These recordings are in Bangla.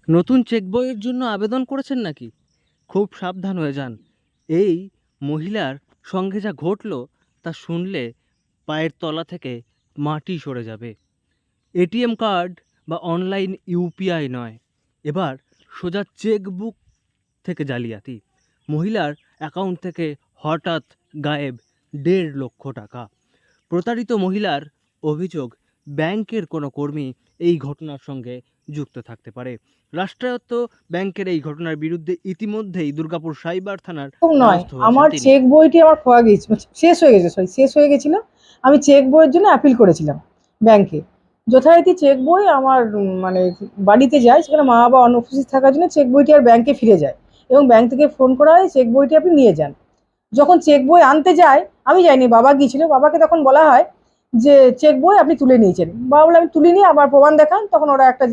নতুন চেক বইয়ের জন্য আবেদন করেছেন নাকি? খুব সাবধান হয়ে যান। এই মহিলার সঙ্গে যা ঘটল তা শুনলে পায়ের তলা থেকে মাটি সরে যাবে। এটিএম কার্ড বা অনলাইন ইউপিআই নয়, এবার সোজা চেকবুক থেকে জালিয়াতি। মহিলার অ্যাকাউন্ট থেকে হঠাৎ গায়েব ১.৫ লক্ষ টাকা। প্রতারিত মহিলার অভিযোগ, ব্যাংকের কোনো কর্মী এই ঘটনার সঙ্গে যুক্ত থাকতে পারে। রাষ্ট্রায়ত্ত ব্যাংকের এই ঘটনার বিরুদ্ধে ইতিমধ্যেই দুর্গাপুর সাইবার থানার নয়, দ্বারস্থ হয়েছেন আমার তিনি। চেক বইটি আমার খোয়া গিয়েছিল, শেষ হয়ে গেছিল। আমি চেক বইয়ের জন্য অ্যাপিল করেছিলাম ব্যাংকে। যথারীতি চেক বই আমার মানে বাড়িতে যায়, সেখানে মা বাবা অনুপস্থিত থাকার জন্য চেক বইটি আর ব্যাংকে ফিরে যায় এবং ব্যাংক থেকে ফোন করা হয় চেক বইটি আপনি নিয়ে যান। যখন চেক বই আনতে যায়, আমি যাইনি, বাবা গিয়েছিল। বাবাকে তখন বলা হয় যে চেক বই আপনি তুলে নিয়েছেন। বাবা বলে আমি তুলিনি, আবার প্রমাণ দেখান। তখন ওরা একটা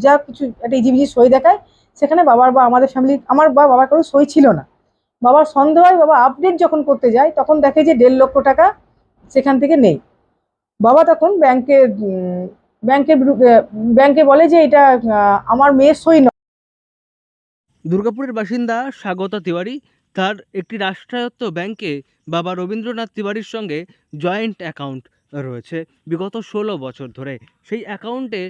যা কিছু একটা ইজিবিজি সই দেখায়। সেখানে বাবার বা আমাদের ফ্যামিলি, আমার বা বাবার কারো সই ছিল না। বাবার সন্দেহ হয়, বাবা আপডেট যখন করতে যায় তখন দেখে যে ১.৫ লক্ষ টাকা সেখান থেকে নেই। বাবা তখন ব্যাংকে বলে যে এটা আমার মেয়ের সই নয়। দুর্গাপুরের বাসিন্দা স্বাগতা তিওয়ারি, তার একটি রাষ্ট্রায়ত্ত ব্যাংকে বাবা রবীন্দ্রনাথ তিওয়ারির সঙ্গে জয়েন্ট অ্যাকাউন্ট রয়েছে বিগত ১৬ বছর ধরে। সেই অ্যাকাউন্টের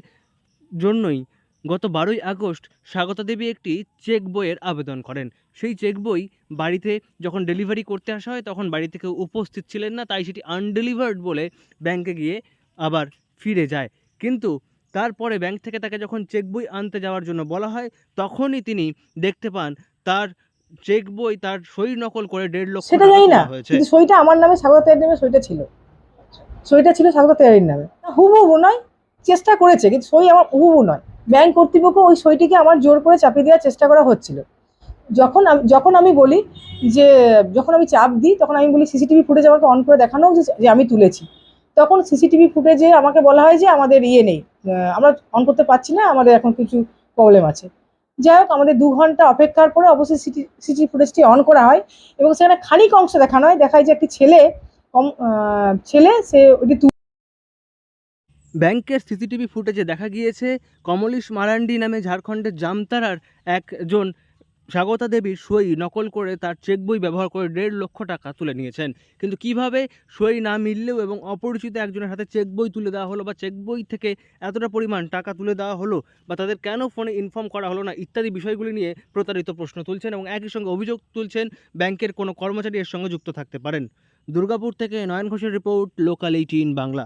জন্যই গত ১২ই আগস্ট স্বাগতা দেবী একটি চেক বইয়ের আবেদন করেন। সেই চেক বই বাড়িতে যখন ডেলিভারি করতে আসা হয় তখন বাড়ি থেকে উপস্থিত ছিলেন না, তাই সেটি আনডেলিভার্ড বলে ব্যাংকে গিয়ে আবার ফিরে যায়। কিন্তু তারপরে ব্যাংক থেকে তাকে যখন চেক বই আনতে যাওয়ার জন্য বলা হয়, তখনই তিনি দেখতে পান তার চেক বই, তার সই নকল করে ১.৫ লক্ষ সেটা টাকা জানি না, তোলা হয়েছে। কিন্তু সইটা আমার নামে, স্বাগতা তেয়ারির নামে সইটা ছিল স্বাগতা তেয়ারির নামে। হুবহু নয়, চেষ্টা করেছে, কিন্তু সই আমার হুবহু নয়। ব্যাংক কর্তৃপক্ষ ওই সইটিকে আমার জোর করে চাপিয়ে দেওয়ার চেষ্টা করা হচ্ছিল। যখন আমি বলি যে, যখন আমি চাপ দিই তখন আমি বলি সিসিটিভি ফুটেজ আমাকে অন করে দেখানো যে আমি তুলেছি। তখন সিসিটিভি ফুটেজে আমাকে বলা হয় যে আমাদের নেই, আমরা অন করতে পারছি না, আমাদের এখন কিছু প্রবলেম আছে। যাই হোক, আমাদের ২ ঘন্টা অপেক্ষার পরে অবশ্যই সিসিটিভি ফুটেজটি অন করা হয় এবং সেখানে খানিক অংশ দেখানো হয়, দেখায় যে একটি ছেলে সে ওটি ব্যাংকের সিসিটিভি ফুটেজে দেখা গিয়েছে কমলেশ মারান্ডি নামে ঝাড়খণ্ডের জামতারার একজন স্বাগতা দেবীর সই নকল করে তার চেক বই ব্যবহার করে ১.৫ লক্ষ টাকা তুলে নিয়েছেন। কিন্তু কিভাবে সই না মিললেও এবং অপরিচিত একজনের হাতে চেক বই তুলে দেওয়া হলো, বা চেক বই থেকে এতটা পরিমাণ টাকা তুলে দেওয়া হলো, বা তাদের কেন ফোনে ইনফর্ম করা হলো না ইত্যাদি বিষয়গুলি নিয়ে প্রতারিত প্রশ্ন তুলছেন এবং একই সঙ্গে অভিযোগ তুলছেন ব্যাংকের কোনো কর্মচারী এর সঙ্গে যুক্ত থাকতে পারেন। দুর্গাপুর থেকে নয়ন ঘোষের রিপোর্ট, লোকাল ১৮ বাংলা।